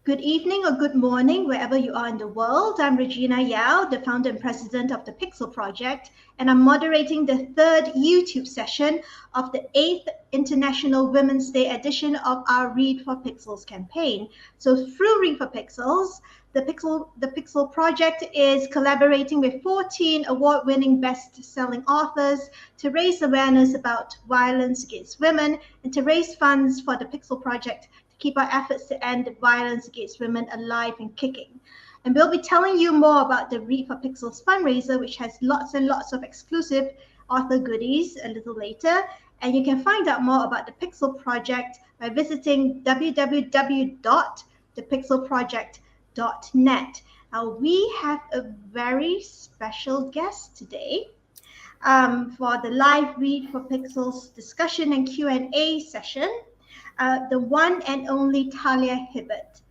Good evening or good morning, wherever you are in the world. I'm Regina Yao, the founder and president of the Pixel Project, and I'm moderating the third YouTube session of the 8th International Women's Day edition of our Read for Pixels campaign. So through Read for Pixels, the Pixel Project is collaborating with 14 award-winning best-selling authors to raise awareness about violence against women and to raise funds for the Pixel Project keep our efforts to end violence against women alive and kicking. And we'll be telling you more about the Read for Pixels fundraiser, which has lots and lots of exclusive author goodies a little later. And you can find out more about the Pixel Project by visiting www.thepixelproject.net. Now, we have a very special guest today for the live Read for Pixels discussion and Q&A session. The one and only Talia Hibbert.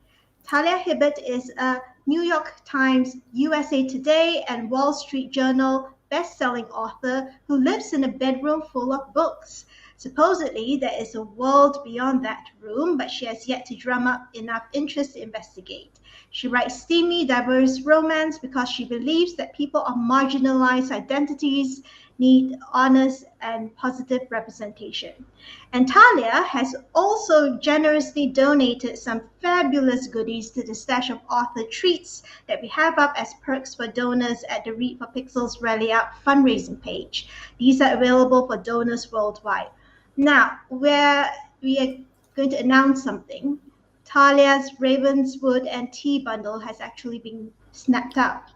Talia Hibbert is a New York Times, USA Today, and Wall Street Journal best-selling author who lives in a bedroom full of books. Supposedly, there is a world beyond that room, but she has yet to drum up enough interest to investigate. She writes steamy, diverse romance because she believes that people of marginalized identities need honest and positive representation. And Talia has also generously donated some fabulous goodies to the stash of author treats that we have up as perks for donors at the Read for Pixels Rally Up fundraising page. These are available for donors worldwide. Now, we are going to announce something. Talia's Ravenswood and Tea bundle has actually been snapped up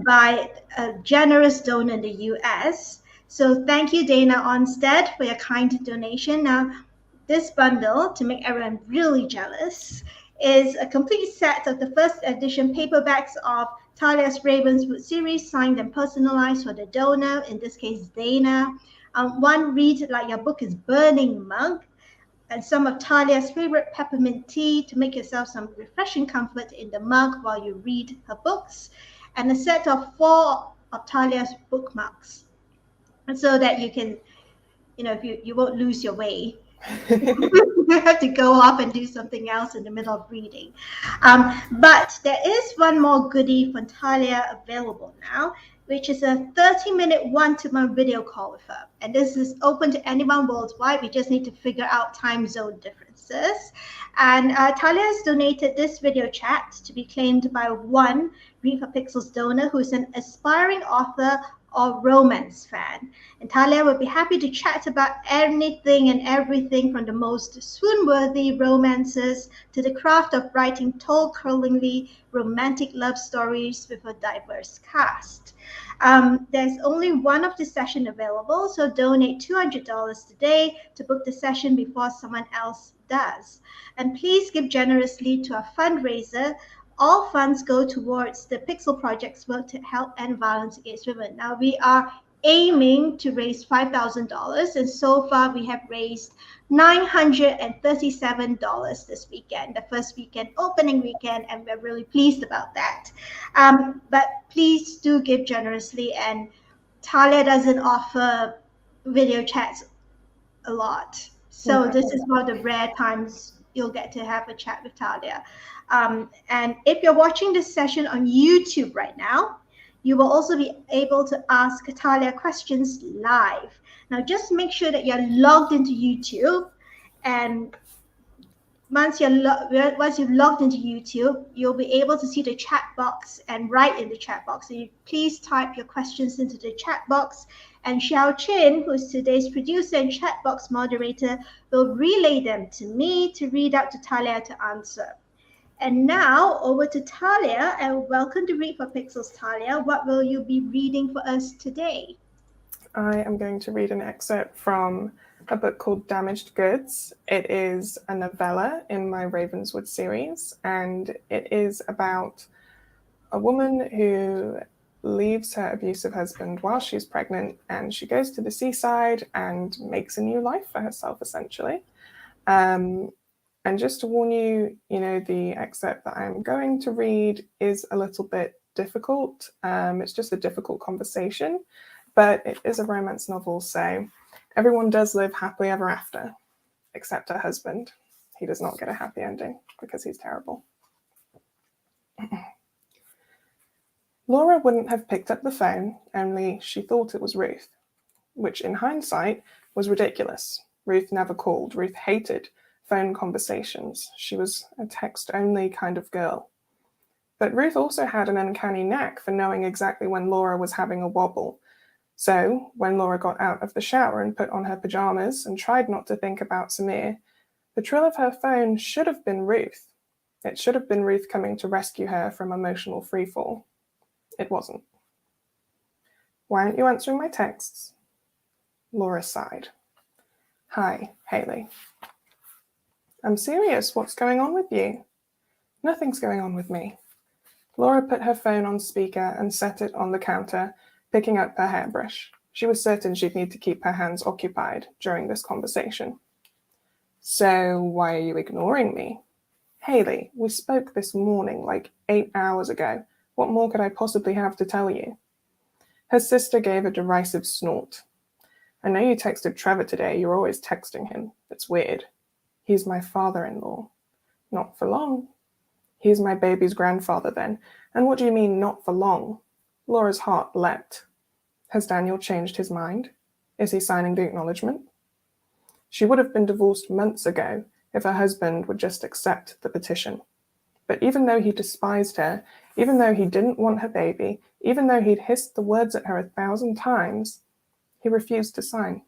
by a generous donor in the US. So thank you, Dana Onstead, for your kind donation. Now, this bundle, to make everyone really jealous, is a complete set of the first edition paperbacks of Talia's Ravenswood series, signed and personalized for the donor, in this case, Dana. One Read Like Your Book is Burning mug, and some of Talia's favorite peppermint tea to make yourself some refreshing comfort in the mug while you read her books, and a set of 4 of Talia's bookmarks, and so that you can, you won't lose your way. You have to go off and do something else in the middle of reading. But there is one more goodie from Talia available now, which is a 30-minute one-to-one video call with her. And this is open to anyone worldwide. We just need to figure out time zone differences. And Talia has donated this video chat to be claimed by one Read for Pixels donor who is an aspiring author or romance fan. And Talia will be happy to chat about anything and everything from the most swoon-worthy romances to the craft of writing toe-curlingly romantic love stories with a diverse cast. There's only one of the session available, so donate $200 today to book the session before someone else does. And please give generously to our fundraiser. All funds go towards the Pixel Project's work to help end violence against women. Now, we are aiming to raise $5,000, and so far we have raised $937 this weekend, the first weekend, opening weekend, and we're really pleased about that. But please do give generously, and Talia doesn't offer video chats a lot. So this is one of the rare times you'll get to have a chat with Talia. And if you're watching this session on YouTube right now, you will also be able to ask Talia questions live. Now, just make sure that you're logged into YouTube, and once you've logged into YouTube, you'll be able to see the chat box and write in the chat box. So you please type your questions into the chat box, and Xiao Chin, who is today's producer and chat box moderator, will relay them to me to read out to Talia to answer. And now over to Talia, and welcome to Read for Pixels, Talia. What will you be reading for us today? I am going to read an excerpt from a book called Damaged Goods. It is a novella in my Ravenswood series, and it is about a woman who leaves her abusive husband while she's pregnant, and she goes to the seaside and makes a new life for herself, essentially. And just to warn you, the excerpt that I'm going to read is a little bit difficult. It's just a difficult conversation, but it is a romance novel, so everyone does live happily ever after, except her husband. he does not get a happy ending because he's terrible. Laura wouldn't have picked up the phone, only she thought it was Ruth, which in hindsight was ridiculous. Ruth never called. Ruth hated phone conversations. She was a text-only kind of girl. But Ruth also had an uncanny knack for knowing exactly when Laura was having a wobble. So when Laura got out of the shower and put on her pajamas and tried not to think about Samir, the trill of her phone should have been Ruth. It should have been Ruth coming to rescue her from emotional freefall. It wasn't. Why aren't you answering my texts? Laura sighed. Hi, Haley. I'm serious. What's going on with you? Nothing's going on with me. Laura put her phone on speaker and set it on the counter, picking up her hairbrush. She was certain she'd need to keep her hands occupied during this conversation. So why are you ignoring me? Haley, we spoke this morning, like 8 hours ago. What more could I possibly have to tell you? Her sister gave a derisive snort. I know you texted Trevor today. You're always texting him. It's weird. He's my father-in-law. Not for long. He's my baby's grandfather then. And what do you mean, not for long? Laura's heart leapt. Has Daniel changed his mind? Is he signing the acknowledgement? She would have been divorced months ago if her husband would just accept the petition. But even though he despised her, even though he didn't want her baby, even though he'd hissed the words at her 1,000 times, he refused to sign.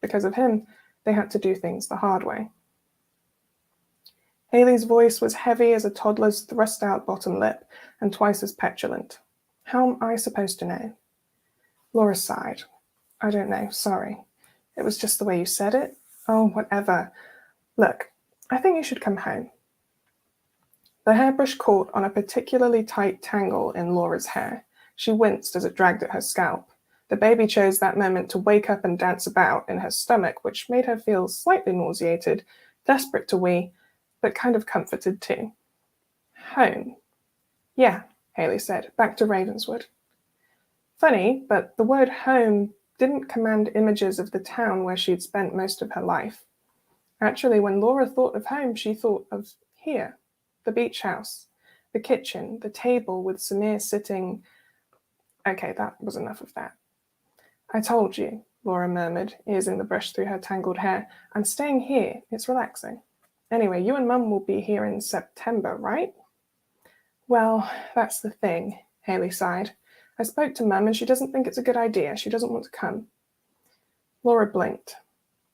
Because of him, they had to do things the hard way. Haley's voice was heavy as a toddler's thrust-out bottom lip and twice as petulant. How am I supposed to know? Laura sighed. I don't know, sorry. It was just the way you said it. Oh, whatever. Look, I think you should come home. The hairbrush caught on a particularly tight tangle in Laura's hair. She winced as it dragged at her scalp. The baby chose that moment to wake up and dance about in her stomach, which made her feel slightly nauseated, desperate to wee, but kind of comforted too. Home. Yeah, Haley said, back to Ravenswood. Funny, but the word home didn't command images of the town where she'd spent most of her life. Actually, when Laura thought of home, she thought of here, the beach house, the kitchen, the table with Samir sitting. Okay, that was enough of that. I told you, Laura murmured, easing the brush through her tangled hair. I'm staying here. It's relaxing. Anyway, you and Mum will be here in September, right? Well, that's the thing, Haley sighed. I spoke to Mum and she doesn't think it's a good idea. She doesn't want to come. Laura blinked.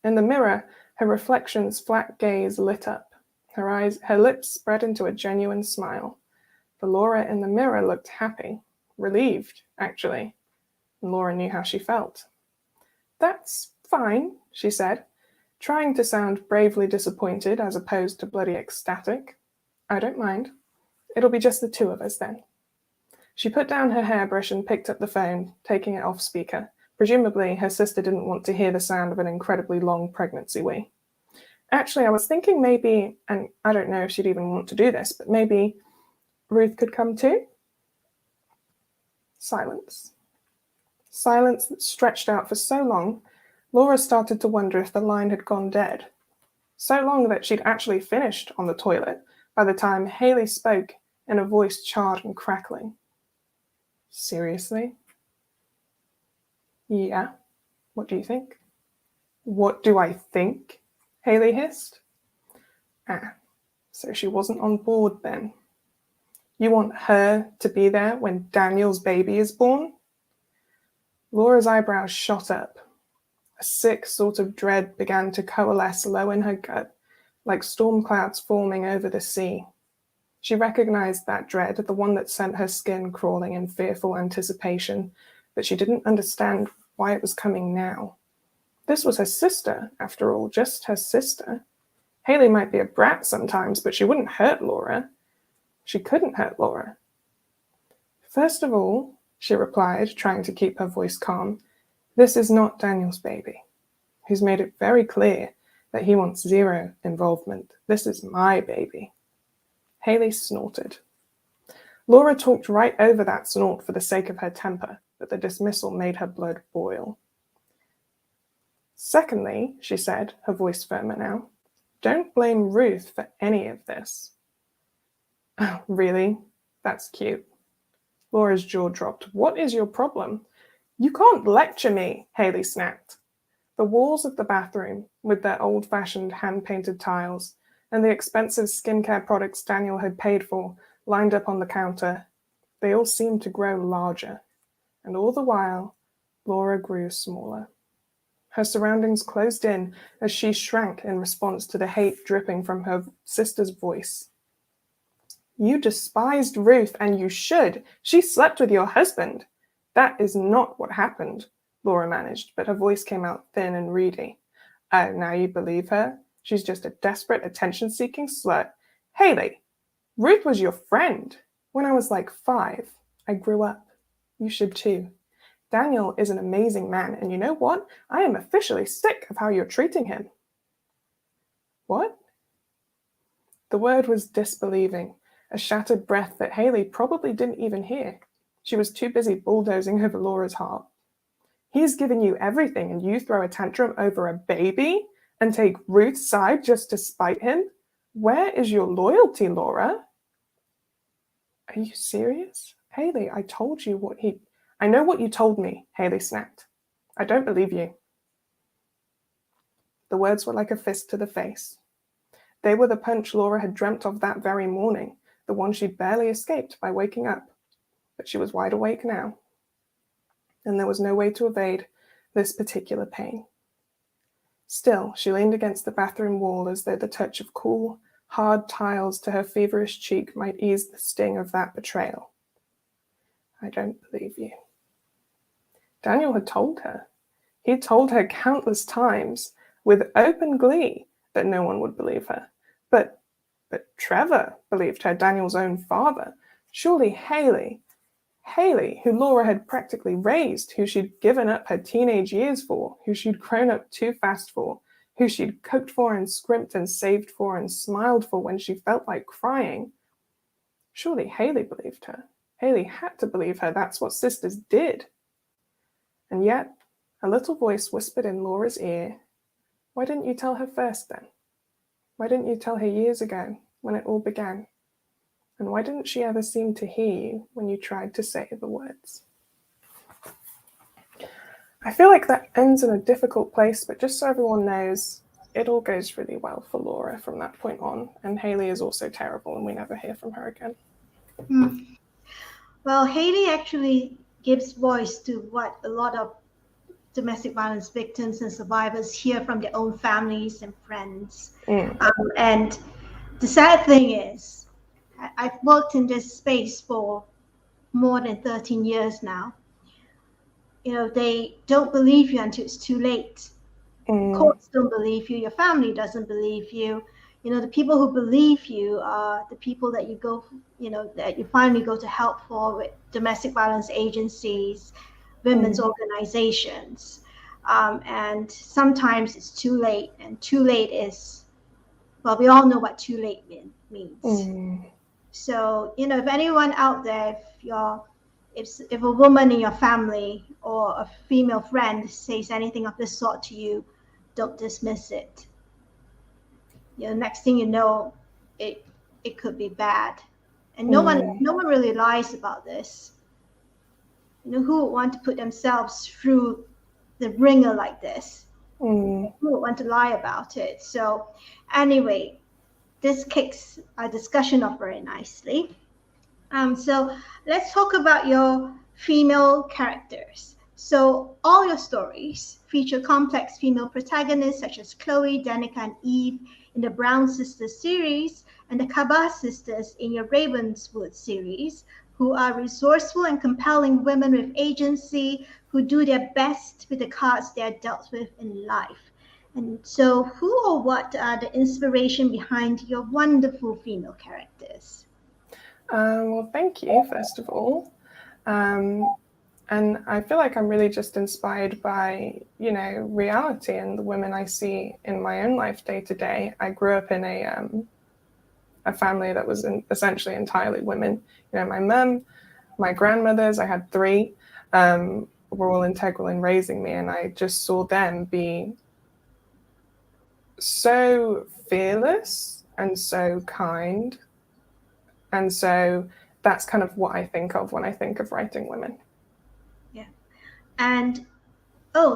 In the mirror, her reflection's flat gaze lit up. Her lips spread into a genuine smile. The Laura in the mirror looked happy, relieved, actually. And Laura knew how she felt. That's fine, she said, trying to sound bravely disappointed as opposed to bloody ecstatic. I don't mind. It'll be just the two of us then. She put down her hairbrush and picked up the phone, taking it off speaker. Presumably, her sister didn't want to hear the sound of an incredibly long pregnancy wee. Actually, I was thinking maybe, and I don't know if she'd even want to do this, but maybe Ruth could come too? Silence. Silence that stretched out for so long, Laura started to wonder if the line had gone dead. So long that she'd actually finished on the toilet by the time Haley spoke in a voice charred and crackling. Seriously? Yeah. What do you think? What do I think? Haley hissed. Ah, so she wasn't on board then. You want her to be there when Daniel's baby is born? Laura's eyebrows shot up. A sick sort of dread began to coalesce low in her gut, like storm clouds forming over the sea. She recognized that dread, the one that sent her skin crawling in fearful anticipation, but she didn't understand why it was coming now. This was her sister, after all, just her sister. Haley might be a brat sometimes, but she wouldn't hurt Laura. She couldn't hurt Laura. First of all, she replied, trying to keep her voice calm, this is not Daniel's baby. He's made it very clear that he wants zero involvement. This is my baby. Haley snorted. Laura talked right over that snort for the sake of her temper, but the dismissal made her blood boil. Secondly, she said, her voice firmer now, Don't blame Ruth for any of this. Oh, really? That's cute. Laura's jaw dropped. What is your problem? You can't lecture me, Haley snapped. The walls of the bathroom, with their old-fashioned hand-painted tiles and the expensive skincare products Daniel had paid for, lined up on the counter, they all seemed to grow larger. And all the while, Laura grew smaller. Her surroundings closed in as she shrank in response to the hate dripping from her sister's voice. You despised Ruth, and you should. She slept with your husband. That is not what happened, Laura managed, but her voice came out thin and reedy. Oh, now you believe her? She's just a desperate, attention-seeking slut. Haley, Ruth was your friend. When I was like 5, I grew up. You should too. Daniel is an amazing man, and you know what? I am officially sick of how you're treating him. What? The word was disbelieving, a shattered breath that Haley probably didn't even hear. She was too busy bulldozing over Laura's heart. He's given you everything, and you throw a tantrum over a baby and take Ruth's side just to spite him? Where is your loyalty, Laura? Are you serious? Haley, I told you what he... I know what you told me, Haley snapped. I don't believe you. The words were like a fist to the face. They were the punch Laura had dreamt of that very morning, the one she'd barely escaped by waking up. But she was wide awake now, and there was no way to evade this particular pain. Still, she leaned against the bathroom wall as though the touch of cool, hard tiles to her feverish cheek might ease the sting of that betrayal. I don't believe you. Daniel had told her. He'd told her countless times, with open glee, that no one would believe her. But Trevor believed her, Daniel's own father. Surely Haley, who Laura had practically raised, who she'd given up her teenage years for, who she'd grown up too fast for, who she'd cooked for and scrimped and saved for and smiled for when she felt like crying. Surely Haley believed her. Haley had to believe her. That's what sisters did. And yet, a little voice whispered in Laura's ear, why didn't you tell her first then? Why didn't you tell her years ago, when it all began? And why didn't she ever seem to hear you when you tried to say the words? I feel like that ends in a difficult place, but just so everyone knows, it all goes really well for Laura from that point on, and Haley is also terrible, and we never hear from her again. Well, Haley actually gives voice to what a lot of domestic violence victims and survivors hear from their own families and friends. And the sad thing is, I've worked in this space for more than 13 years now. You know, they don't believe you until it's too late. Courts don't believe you. Your family doesn't believe you. You know, the people who believe you are the people that you go, you know, that you finally go to help for with domestic violence agencies, women's organizations. And sometimes it's too late, and too late is, well, we all know what too late means. So, you know, if anyone out there, if a woman in your family or a female friend says anything of this sort to you, don't dismiss it. You know, next thing you know, it could be bad. And no one really lies about this. You know, who would want to put themselves through the ringer like this? Who would want to lie about it? So anyway, this kicks our discussion off very nicely. So let's talk about your female characters. So all your stories feature complex female protagonists such as Chloe, Danica, and Eve in the Brown Sisters series, and the Kabah sisters in your Ravenswood series, who are resourceful and compelling women with agency who do their best with the cards they are dealt with in life. And so who or what are the inspiration behind your wonderful female characters? Well, thank you, first of all. And I feel like I'm really just inspired by, you know, reality and the women I see in my own life day to day. I grew up in a family that was essentially entirely women. You know, my mum, my grandmothers, I had 3, were all integral in raising me, and I just saw them be so fearless and so kind. And so that's kind of what I think of when I think of writing women. Yeah. And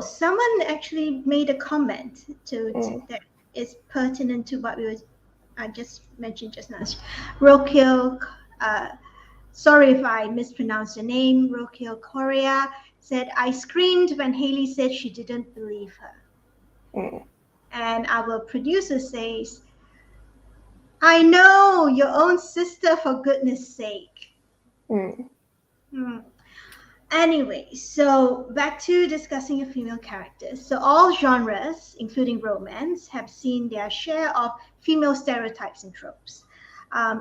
someone actually made a comment that is pertinent to what I just mentioned just now. Rokyo, sorry if I mispronounced your name, Rokyo Korea said, I screamed when Haley said she didn't believe her. And our producer says, I know, your own sister, for goodness sake. Anyway, so back to discussing your female characters. So all genres, including romance, have seen their share of female stereotypes and tropes.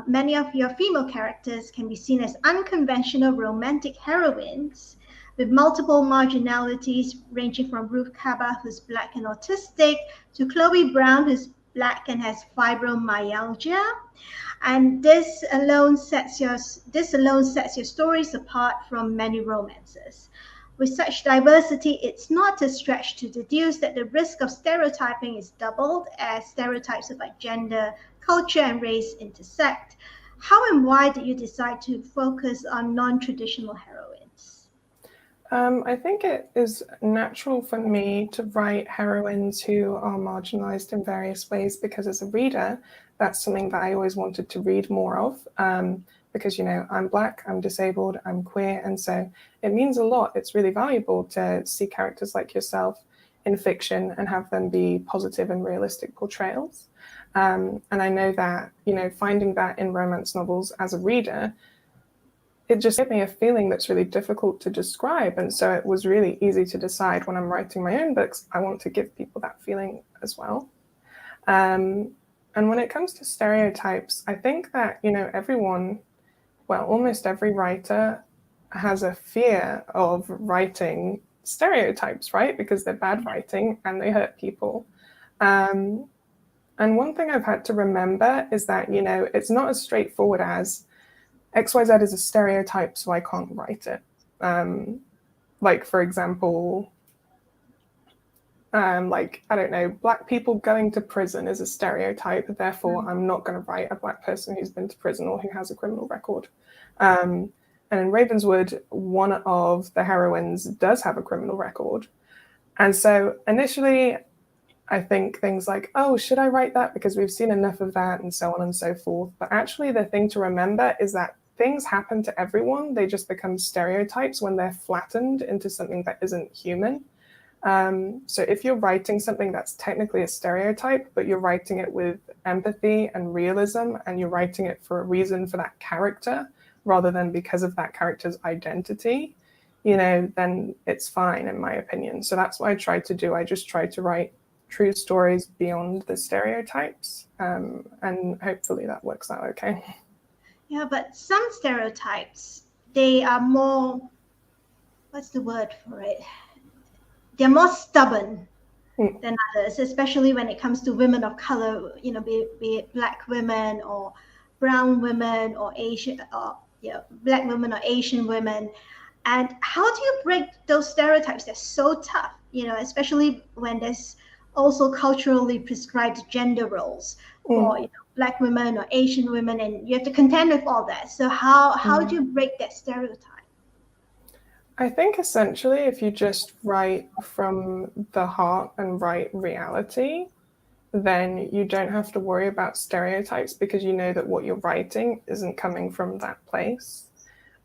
Many of your female characters can be seen as unconventional romantic heroines with multiple marginalities, ranging from Ruth Kaba, who's Black and autistic, to Chloe Brown, who's Black and has fibromyalgia. And this alone sets your stories apart from many romances. With such diversity, it's not a stretch to deduce that the risk of stereotyping is doubled as stereotypes about gender, culture, and race intersect. How and why did you decide to focus on non-traditional heroines? I think it is natural for me to write heroines who are marginalized in various ways because as a reader, that's something that I always wanted to read more of. Because, you know, I'm Black, I'm disabled, I'm queer, and so it means a lot. It's really valuable to see characters like yourself in fiction and have them be positive and realistic portrayals. And I know that, you know, finding that in romance novels as a reader, it just gave me a feeling that's really difficult to describe. And so it was really easy to decide when I'm writing my own books, I want to give people that feeling as well. And when it comes to stereotypes, I think that, you know, almost every writer has a fear of writing stereotypes, right? Because they're bad writing and they hurt people. And one thing I've had to remember is that, you know, it's not as straightforward as XYZ is a stereotype, so I can't write it. Like, for example, like, I don't know, Black people going to prison is a stereotype, therefore I'm not going to write a Black person who's been to prison or who has a criminal record. And in Ravenswood, one of the heroines does have a criminal record. And so initially, I think things like, oh, should I write that? Because we've seen enough of that and so on and so forth. But actually, the thing to remember is that things happen to everyone. They just become stereotypes when they're flattened into something that isn't human. So if you're writing something that's technically a stereotype, but you're writing it with empathy and realism, and you're writing it for a reason for that character, rather than because of that character's identity, you know, then it's fine, in my opinion. So that's what I try to do. I just try to write true stories beyond the stereotypes, and hopefully that works out okay. Yeah, but some stereotypes, they are more, what's the word for it? They're more stubborn than others, especially when it comes to women of color, you know, be it Black women or brown women or Asian, or Black women or Asian women. And how do you break those stereotypes? They're so tough, you know, especially when there's also culturally prescribed gender roles for Black women or Asian women, and you have to contend with all that. So how do you break that stereotype? I think essentially if you just write from the heart and write reality, then you don't have to worry about stereotypes because you know that what you're writing isn't coming from that place.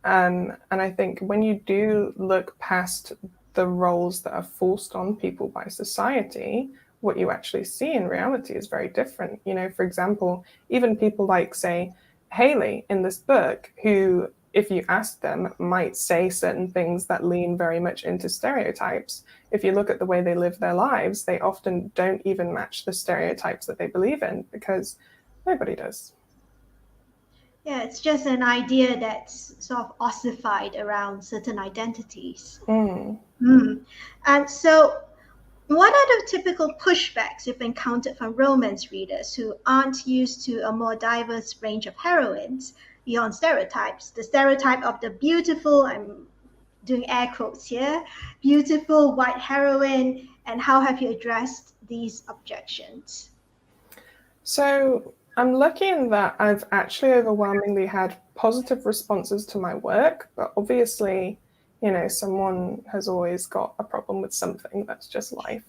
And I think when you do look past the roles that are forced on people by society, what you actually see in reality is very different. You know, for example, even people like, say, Haley in this book, who, if you ask them, might say certain things that lean very much into stereotypes. If you look at the way they live their lives, they often don't even match the stereotypes that they believe in because nobody does. Yeah, it's just an idea that's sort of ossified around certain identities. And so what are the typical pushbacks you've encountered from romance readers who aren't used to a more diverse range of heroines beyond stereotypes? The stereotype of the beautiful, I'm doing air quotes here, beautiful white heroine, and how have you addressed these objections? So I'm lucky in that I've actually overwhelmingly had positive responses to my work, but obviously, someone has always got a problem with something. That's just life.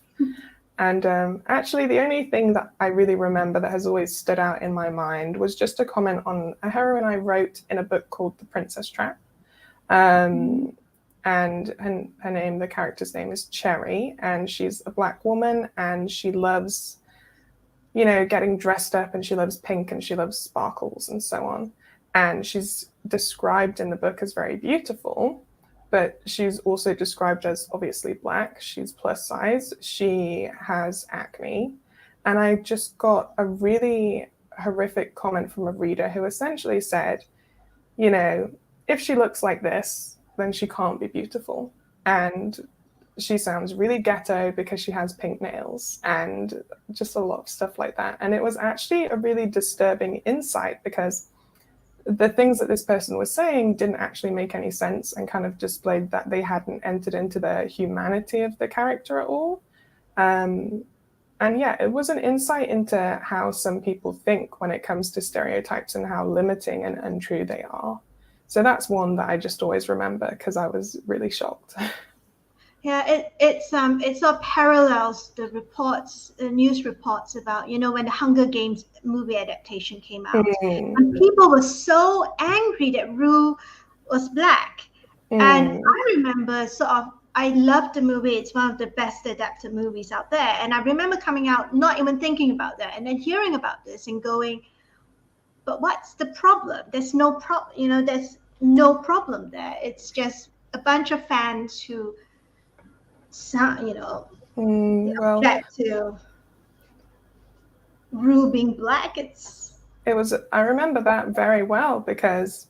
And actually, the only thing that I really remember that has always stood out in my mind was just a comment on a heroine I wrote in a book called The Princess Trap. And her name, the character's name is Cherry, and she's a Black woman, and she loves, getting dressed up, and she loves pink, and she loves sparkles, and so on. And she's described in the book as very beautiful, but she's also described as obviously Black. She's plus size. She has acne. And I just got a really horrific comment from a reader who essentially said, if she looks like this, then she can't be beautiful. And she sounds really ghetto because she has pink nails and just a lot of stuff like that. And it was actually a really disturbing insight because the things that this person was saying didn't actually make any sense and kind of displayed that they hadn't entered into the humanity of the character at all. And yeah, it was an insight into how some people think when it comes to stereotypes and how limiting and untrue they are. So that's one that I just always remember because I was really shocked. Yeah, it sort of parallels the reports, the news reports about, when the Hunger Games movie adaptation came out. And people were so angry that Rue was Black. And I remember I loved the movie. It's one of the best adapted movies out there. And I remember coming out not even thinking about that and then hearing about this and going, but what's the problem? There's no problem, there's no problem there. It's just a bunch of fans who object to Rue being Black. I remember that very well because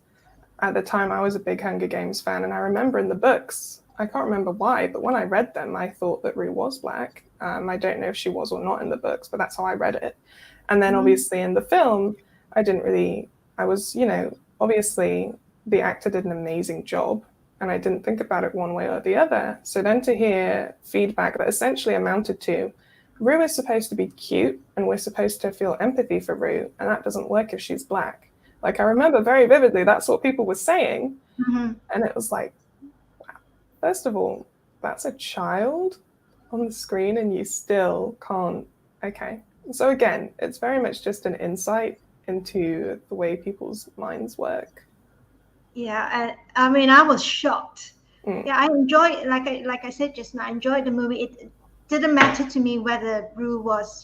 at the time I was a big Hunger Games fan, and I remember in the books, I can't remember why, but when I read them, I thought that Rue was Black. I don't know if she was or not in the books, but that's how I read it. And then obviously in the film, obviously the actor did an amazing job, and I didn't think about it one way or the other. So then to hear feedback that essentially amounted to, Rue is supposed to be cute, and we're supposed to feel empathy for Rue, and that doesn't work if she's Black. Like, I remember very vividly, that's what people were saying. And it was like, wow, first of all, that's a child on the screen, and you still can't. Okay. So again, it's very much just an insight into the way people's minds work. Yeah, and I mean, I was shocked. Yeah, I enjoyed, like I said just now, I enjoyed the movie. It didn't matter to me whether Rue was,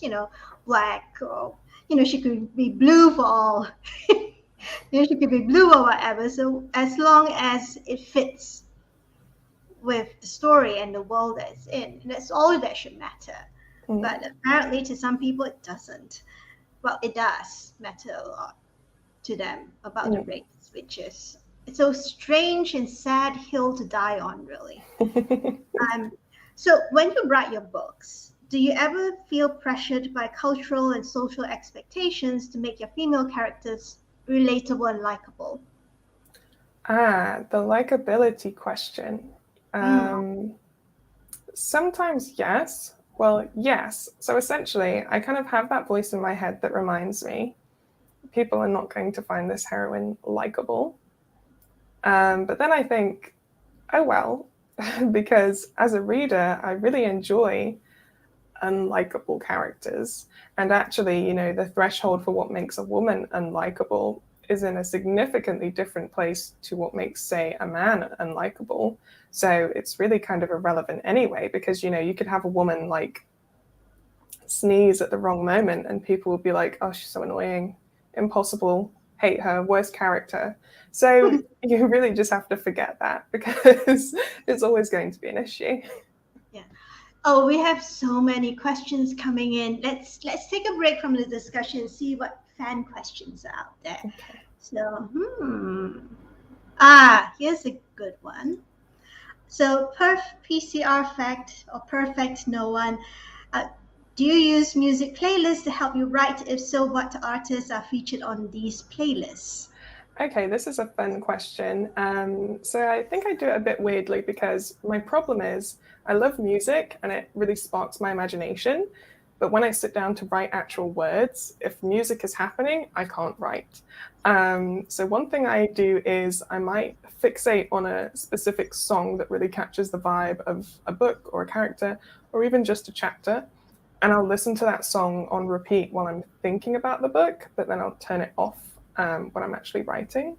Black or, she could be blue for all. She could be blue or whatever. So as long as it fits with the story and the world that it's in, that's all that should matter. But apparently to some people it doesn't. Well, it does matter a lot to them about the race, which is it's a strange and sad hill to die on, really. So when you write your books, do you ever feel pressured by cultural and social expectations to make your female characters relatable and likable? The likability question. Sometimes yes. Well, yes. So essentially, I kind of have that voice in my head that reminds me, people are not going to find this heroine likable. But then I think, oh well, because as a reader, I really enjoy unlikable characters. And actually, the threshold for what makes a woman unlikable is in a significantly different place to what makes, say, a man unlikable. So it's really kind of irrelevant anyway, because, you could have a woman like sneeze at the wrong moment and people would be like, oh, she's so annoying, impossible, hate her, worst character. So you really just have to forget that because it's always going to be an issue. Yeah. Oh, we have so many questions coming in. Let's take a break from the discussion and see what fan questions are out there. Okay. So, here's a good one. So, PCR fact or perfect no one. Do you use music playlists to help you write? If so, what artists are featured on these playlists? Okay, this is a fun question. So I think I do it a bit weirdly because my problem is I love music and it really sparks my imagination, But when I sit down to write actual words, if music is happening, I can't write. So one thing I do is I might fixate on a specific song that really captures the vibe of a book or a character, or even just a chapter. And I'll listen to that song on repeat while I'm thinking about the book, but then I'll turn it off when I'm actually writing.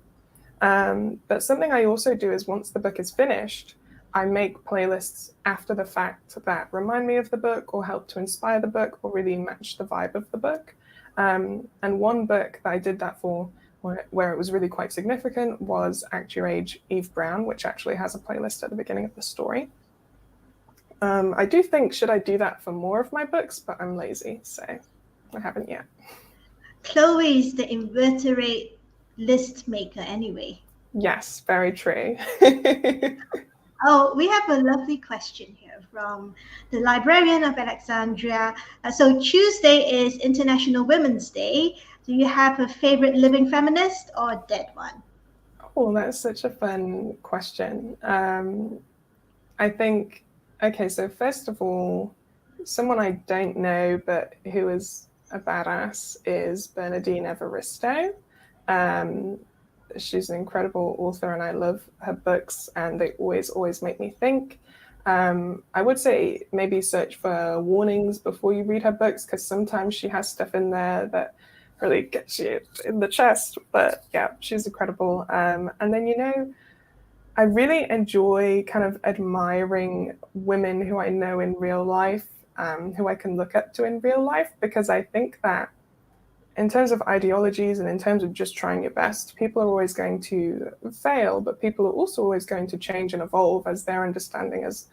But something I also do is once the book is finished, I make playlists after the fact that remind me of the book or help to inspire the book or really match the vibe of the book. And one book that I did that for, where it was really quite significant, was Act Your Age, Eve Brown, which actually has a playlist at the beginning of the story. I do think, should I do that for more of my books, but I'm lazy, so I haven't yet. Chloe is the invertebrate list maker anyway. Yes, very true. Oh, we have a lovely question here from the librarian of Alexandria. So Tuesday is International Women's Day. Do you have a favorite living feminist or a dead one? Oh, that's such a fun question. I think, okay, so first of all, someone I don't know but who is a badass is Bernardine Evaristo. She's an incredible author and I love her books and they always make me think. I would say maybe search for warnings before you read her books because sometimes she has stuff in there that really gets you in the chest. But yeah, she's incredible. And then, I really enjoy kind of admiring women who I know in real life, who I can look up to in real life, because I think that in terms of ideologies and in terms of just trying your best, people are always going to fail, but people are also always going to change and evolve as their understanding as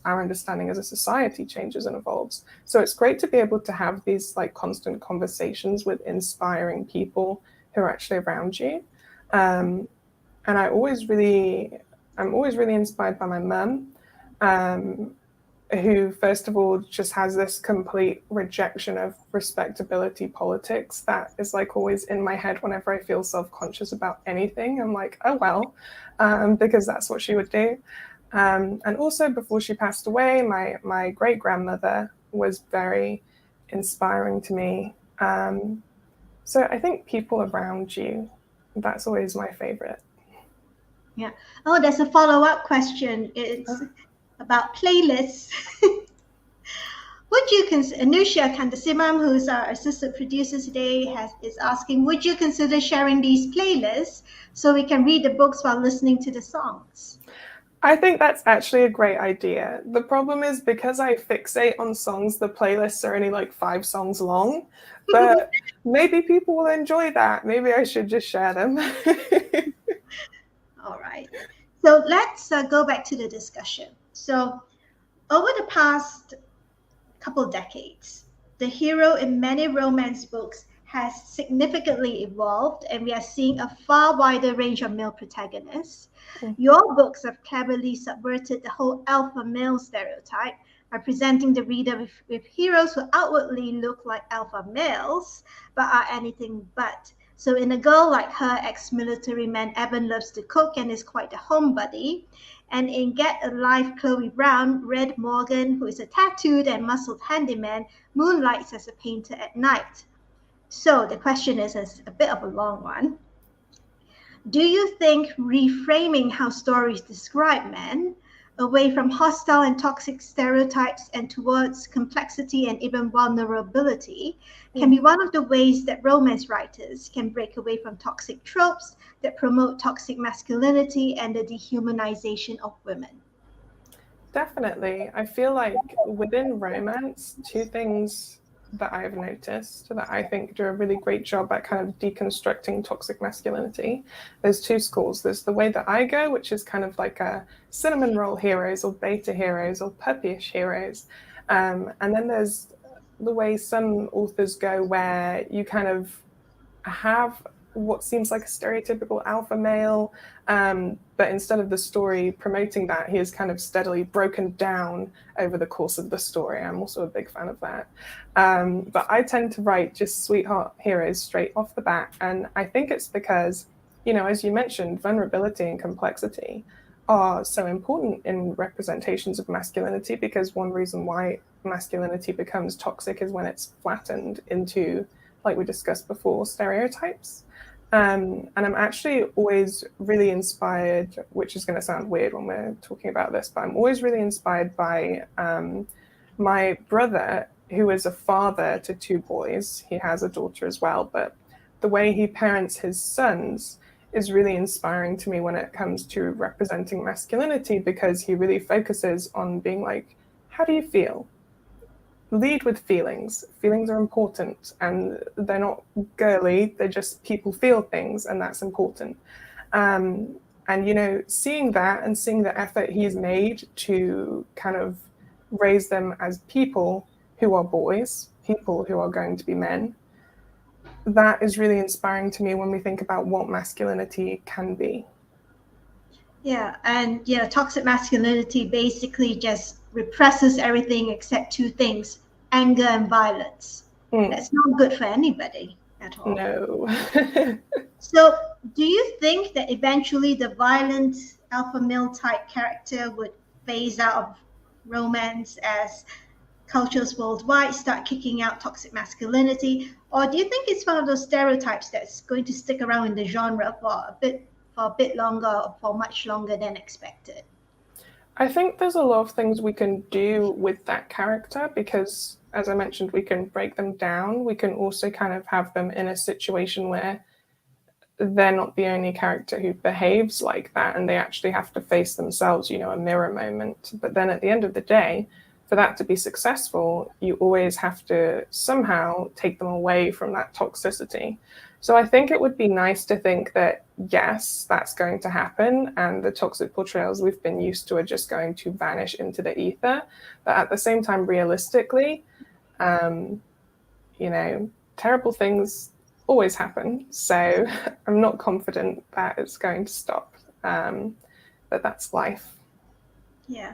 our understanding as a society changes and evolves. So it's great to be able to have these like constant conversations with inspiring people who are actually around you. And I'm always really inspired by my mum, who, first of all, just has this complete rejection of respectability politics that is like always in my head whenever I feel self-conscious about anything. I'm like, oh, well, because that's what she would do. And also before she passed away, my great-grandmother was very inspiring to me. So I think people around you, that's always my favorite. Yeah. Oh, there's a follow-up question. It's about playlists. Would you consider, Anusha Kandasimam, who's our assistant producer today, is asking, would you consider sharing these playlists so we can read the books while listening to the songs? I think that's actually a great idea. The problem is because I fixate on songs, the playlists are only like 5 songs long, but maybe people will enjoy that. Maybe I should just share them. All right. So let's go back to the discussion. So over the past couple decades, the hero in many romance books has significantly evolved, and we are seeing a far wider range of male protagonists. Your books have cleverly subverted the whole alpha male stereotype by presenting the reader with heroes who outwardly look like alpha males, but are anything but. So in a girl like her, ex-military man Evan loves to cook and is quite a homebody. And in Get a Life, Chloe Brown, Red Morgan, who is a tattooed and muscled handyman, moonlights as a painter at night. So the question is a bit of a long one. Do you think reframing how stories describe men away from hostile and toxic stereotypes and towards complexity and even vulnerability can be one of the ways that romance writers can break away from toxic tropes that promote toxic masculinity and the dehumanization of women? Definitely. I feel like within romance, 2 things that I've noticed that I think do a really great job at kind of deconstructing toxic masculinity. There's 2 schools. There's the way that I go, which is kind of like a cinnamon roll heroes or beta heroes or puppyish heroes. And then there's the way some authors go where you kind of have what seems like a stereotypical alpha male, but instead of the story promoting that, he is kind of steadily broken down over the course of the story. I'm also a big fan of that. But I tend to write just sweetheart heroes straight off the bat. And I think it's because, as you mentioned, vulnerability and complexity. are so important in representations of masculinity, because one reason why masculinity becomes toxic is when it's flattened into, like we discussed before, stereotypes. And I'm actually always really inspired, which is going to sound weird when we're talking about this, but I'm always really inspired by my brother, who is a father to two boys. He has a daughter as well, but the way he parents his sons is really inspiring to me when it comes to representing masculinity, because he really focuses on being like, how do you feel? Lead with feelings. Feelings are important, and they're not girly, they're just people feel things, and that's important. And, seeing that and seeing the effort he's made to kind of raise them as people who are boys, people who are going to be men, that is really inspiring to me when we think about what masculinity can be. Yeah, and toxic masculinity basically just represses everything except two things: anger and violence. That's not good for anybody at all. No. So, do you think that eventually the violent alpha male type character would phase out of romance as cultures worldwide start kicking out toxic masculinity? Or do you think it's one of those stereotypes that's going to stick around in the genre for a bit longer, or for much longer than expected? I think there's a lot of things we can do with that character, because, as I mentioned, we can break them down. We can also kind of have them in a situation where they're not the only character who behaves like that, and they actually have to face themselves, a mirror moment. But then at the end of the day, for that to be successful, you always have to somehow take them away from that toxicity. So I think it would be nice to think that, yes, that's going to happen, and the toxic portrayals we've been used to are just going to vanish into the ether. But at the same time, realistically, terrible things always happen. So I'm not confident that it's going to stop. But that's life. Yeah.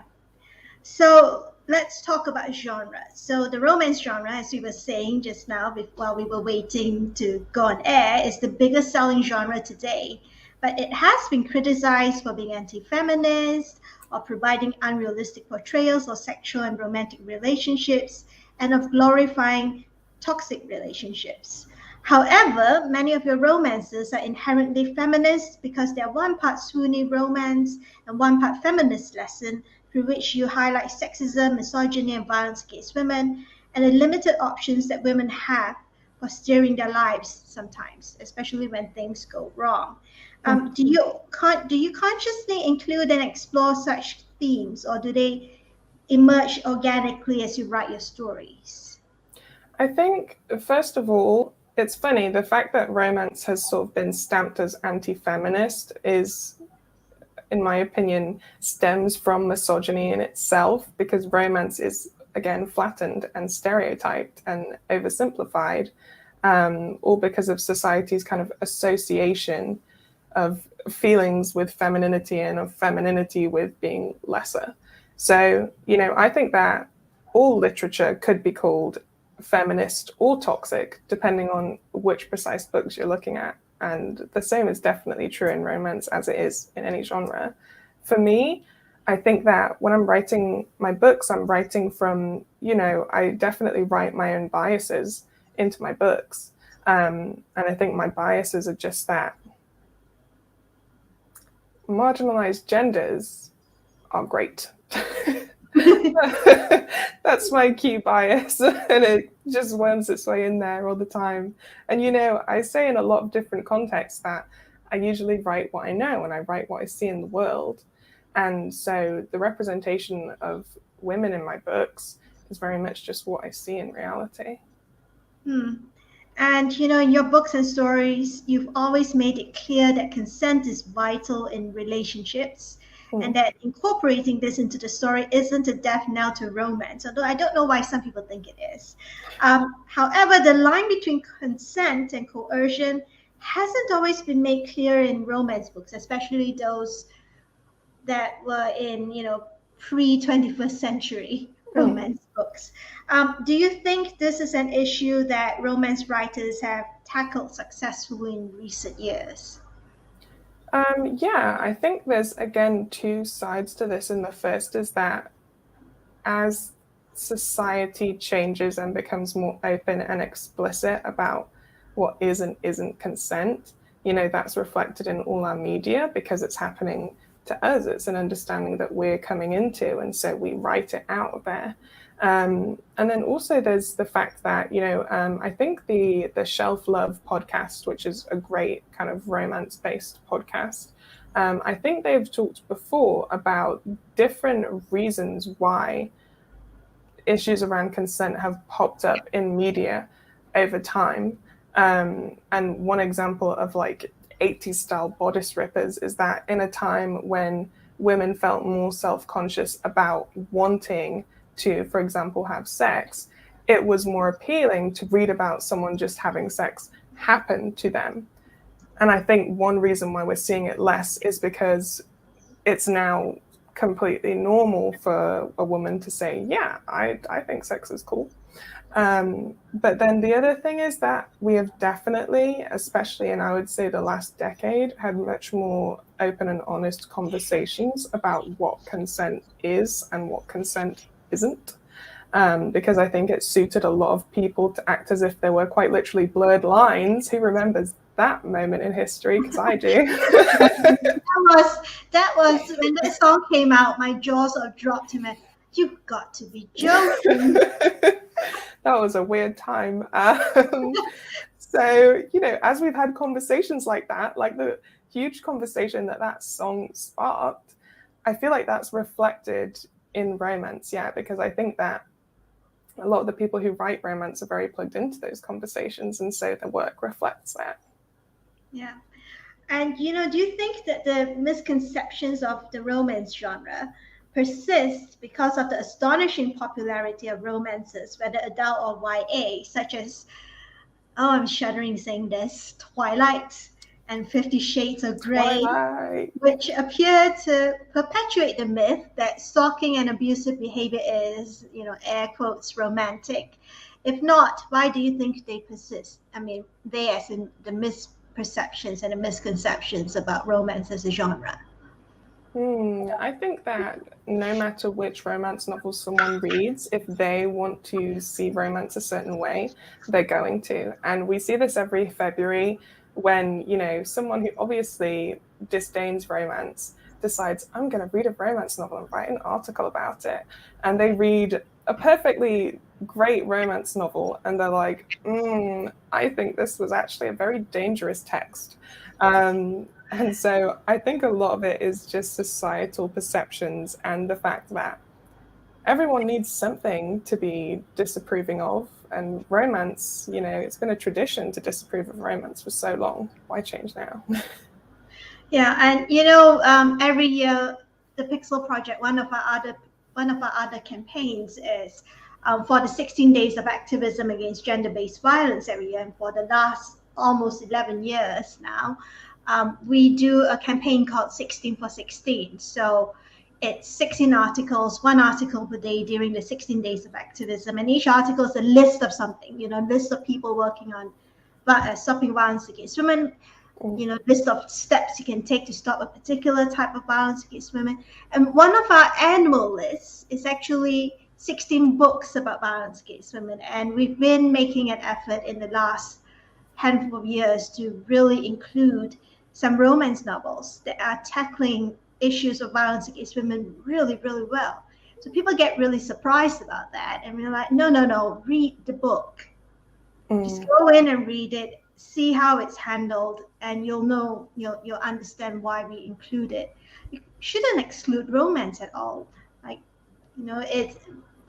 So let's talk about genre. So the romance genre, as we were saying just now while we were waiting to go on air, is the biggest selling genre today. But it has been criticized for being anti-feminist, or providing unrealistic portrayals of sexual and romantic relationships, and of glorifying toxic relationships. However, many of your romances are inherently feminist because they're one part swoony romance and one part feminist lesson, through which you highlight sexism, misogyny, and violence against women, and the limited options that women have for steering their lives sometimes, especially when things go wrong. Do you consciously include and explore such themes, or do they emerge organically as you write your stories? I think, first of all, it's funny, the fact that romance has sort of been stamped as anti-feminist is, in my opinion, stems from misogyny in itself, because romance is, again, flattened and stereotyped and oversimplified, all because of society's kind of association of feelings with femininity and of femininity with being lesser. So, I think that all literature could be called feminist or toxic, depending on which precise books you're looking at. And the same is definitely true in romance as it is in any genre. For me, I think that when I'm writing my books, I'm writing from, I definitely write my own biases into my books. And I think my biases are just that marginalized genders are great. That's my key bias, and it just worms its way in there all the time. And I say in a lot of different contexts that I usually write what I know and I write what I see in the world. And so the representation of women in my books is very much just what I see in reality. And in your books and stories, you've always made it clear that consent is vital in relationships, and that incorporating this into the story isn't a death knell to romance, although I don't know why some people think it is. However, the line between consent and coercion hasn't always been made clear in romance books, especially those that were in, pre-21st century romance books. Do you think this is an issue that romance writers have tackled successfully in recent years? Yeah, I think there's, again, two sides to this. And the first is that as society changes and becomes more open and explicit about what is and isn't consent, that's reflected in all our media because it's happening to us. It's an understanding that we're coming into, and so we write it out there. And then also there's the fact that, I think the Shelf Love podcast, which is a great kind of romance-based podcast, I think they've talked before about different reasons why issues around consent have popped up in media over time. And one example of like 80s style bodice rippers is that in a time when women felt more self-conscious about wanting to, for example, have sex, it was more appealing to read about someone just having sex happen to them. And I think one reason why we're seeing it less is because it's now completely normal for a woman to say, yeah, I think sex is cool. But then the other thing is that we have definitely, especially in, I would say, the last decade, had much more open and honest conversations about what consent is and what consent isn't. Because I think it suited a lot of people to act as if there were quite literally blurred lines. Who remembers that moment in history? Because I do. That was when that song came out, my jaw sort of dropped in my, you've got to be joking. That was a weird time. So, as we've had conversations like that, like the huge conversation that song sparked, I feel like that's reflected in romance, yeah, because I think that a lot of the people who write romance are very plugged into those conversations, and so the work reflects that. Yeah. And, do you think that the misconceptions of the romance genre persist because of the astonishing popularity of romances, whether adult or YA, such as, oh, I'm shuddering saying this, Twilight and 50 Shades of Grey, Twilight. which appear to perpetuate the myth that stalking and abusive behavior is, air quotes, romantic? If not, why do you think they persist? I mean, they as in the misperceptions and the misconceptions about romance as a genre. I think that no matter which romance novel someone reads, if they want to see romance a certain way, they're going to. And we see this every February when, someone who obviously disdains romance decides, I'm going to read a romance novel and write an article about it. And they read a perfectly great romance novel and they're like, I think this was actually a very dangerous text. And so I think a lot of it is just societal perceptions and the fact that everyone needs something to be disapproving of. And romance, it's been a tradition to disapprove of romance for so long. Why change now? Yeah, and every year the Pixel Project, one of our other campaigns is for the 16 days of activism against gender-based violence every year, and for the last almost 11 years now, we do a campaign called 16 for 16. So it's 16 articles, one article per day during the 16 days of activism, and each article is a list of something, list of people working on stopping violence against women, list of steps you can take to stop a particular type of violence against women. And one of our annual lists is actually 16 books about violence against women. And we've been making an effort in the last handful of years to really include some romance novels that are tackling issues of violence against women really, really well. So people get really surprised about that. And we're like, no, read the book. Just go in and read it, see how it's handled, and you'll understand why we include it. You shouldn't exclude romance at all. It's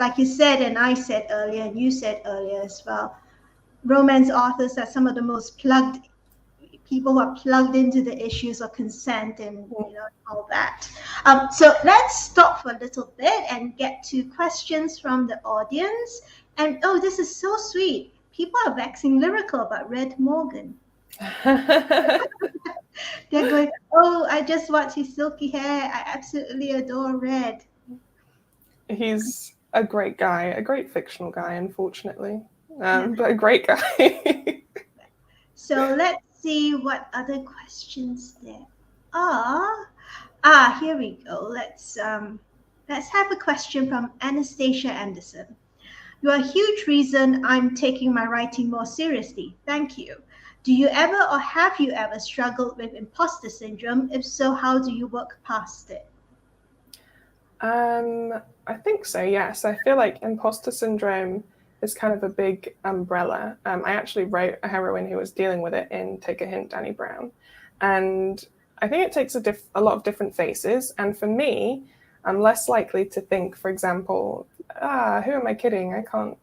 like you said, and I said earlier, and you said earlier as well. Romance authors are some of the most plugged people who are plugged into the issues of consent and all that. So let's stop for a little bit and get to questions from the audience. And this is so sweet. People are waxing lyrical about Red Morgan. They're going, I just watched his silky hair. I absolutely adore Red. He's a great guy, a great fictional guy, unfortunately, but a great guy. So let's see what other questions there. Here we go. Let's have a question from Anastasia Anderson. You're a huge reason I'm taking my writing more seriously. Thank you. Do you ever or have you ever struggled with imposter syndrome? If so, how do you work past it? I think so, yes. I feel like imposter syndrome is kind of a big umbrella. I actually wrote a heroine who was dealing with it in Take a Hint, Danny Brown. And I think it takes a lot of different faces. And for me, I'm less likely to think, for example, who am I kidding? I can't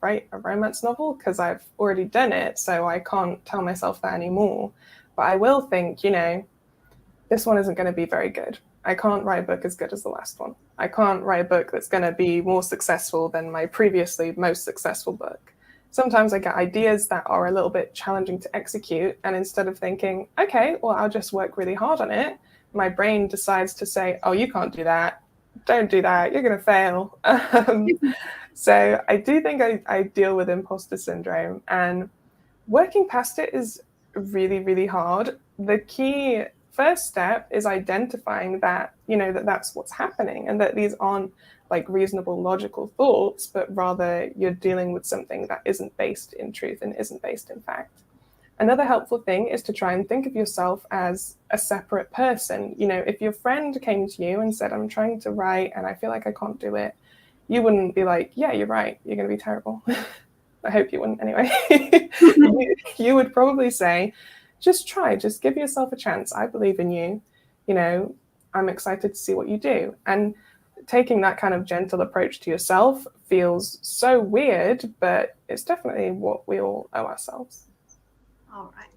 write a romance novel because I've already done it, so I can't tell myself that anymore. But I will think, this one isn't going to be very good. I can't write a book as good as the last one. I can't write a book that's going to be more successful than my previously most successful book. Sometimes I get ideas that are a little bit challenging to execute, and instead of thinking, okay, well, I'll just work really hard on it, my brain decides to say, oh, you can't do that. Don't do that. You're going to fail. So I do think I deal with imposter syndrome, and working past it is really, really hard. The key first step is identifying that, that's what's happening, and that these aren't like reasonable, logical thoughts, but rather you're dealing with something that isn't based in truth and isn't based in fact. Another helpful thing is to try and think of yourself as a separate person. If your friend came to you and said, I'm trying to write and I feel like I can't do it, you wouldn't be like, yeah, you're right, you're going to be terrible. I hope you wouldn't anyway. You would probably say, just try, just give yourself a chance. I believe in you. I'm excited to see what you do. And taking that kind of gentle approach to yourself feels so weird, but it's definitely what we all owe ourselves. All right.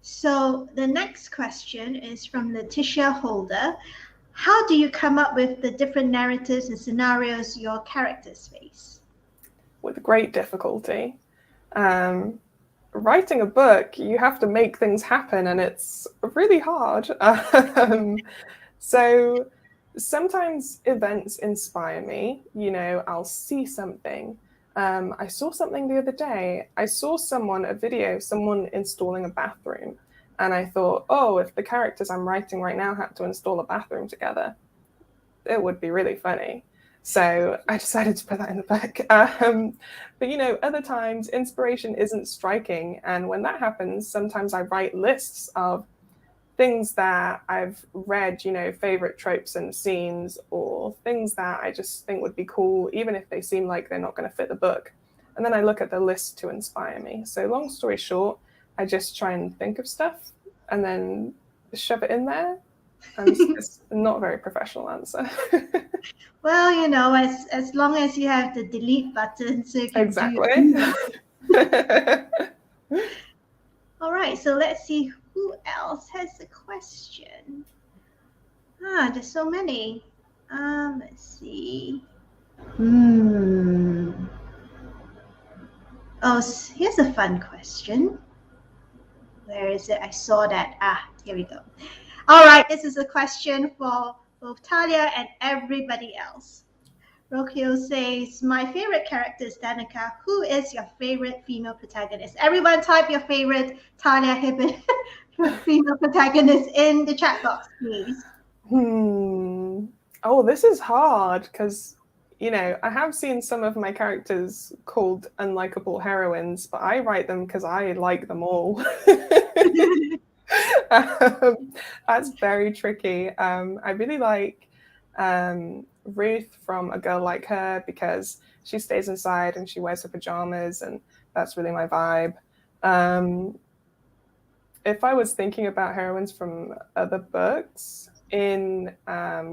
So the next question is from Letitia Holder. How do you come up with the different narratives and scenarios your characters face? With great difficulty. Writing a book, you have to make things happen, and it's really hard. So sometimes events inspire me. I'll see something. I saw something the other day. I saw someone installing a bathroom. And I thought, oh, if the characters I'm writing right now had to install a bathroom together, it would be really funny. So I decided to put that in the book. But other times inspiration isn't striking. And when that happens, sometimes I write lists of things that I've read, favorite tropes and scenes, or things that I just think would be cool, even if they seem like they're not going to fit the book. And then I look at the list to inspire me. So long story short, I just try and think of stuff and then shove it in there. And it's not a very professional answer. Well, as long as you have the delete button, so you can exactly. do it. All right, so let's see who else has a question. There's so many. Let's see. Oh, here's a fun question. Where is it? I saw that. Here we go. All right, this is a question for both Talia and everybody else. Rokio says, my favorite character is Danica. Who is your favorite female protagonist? Everyone type your favorite Talia Hibbert female protagonist in the chat box, please. Oh, this is hard because, I have seen some of my characters called unlikable heroines, but I write them because I like them all. That's very tricky. I really like Ruth from A Girl Like Her because she stays inside and she wears her pajamas, and that's really my vibe. If I was thinking about heroines from other books, in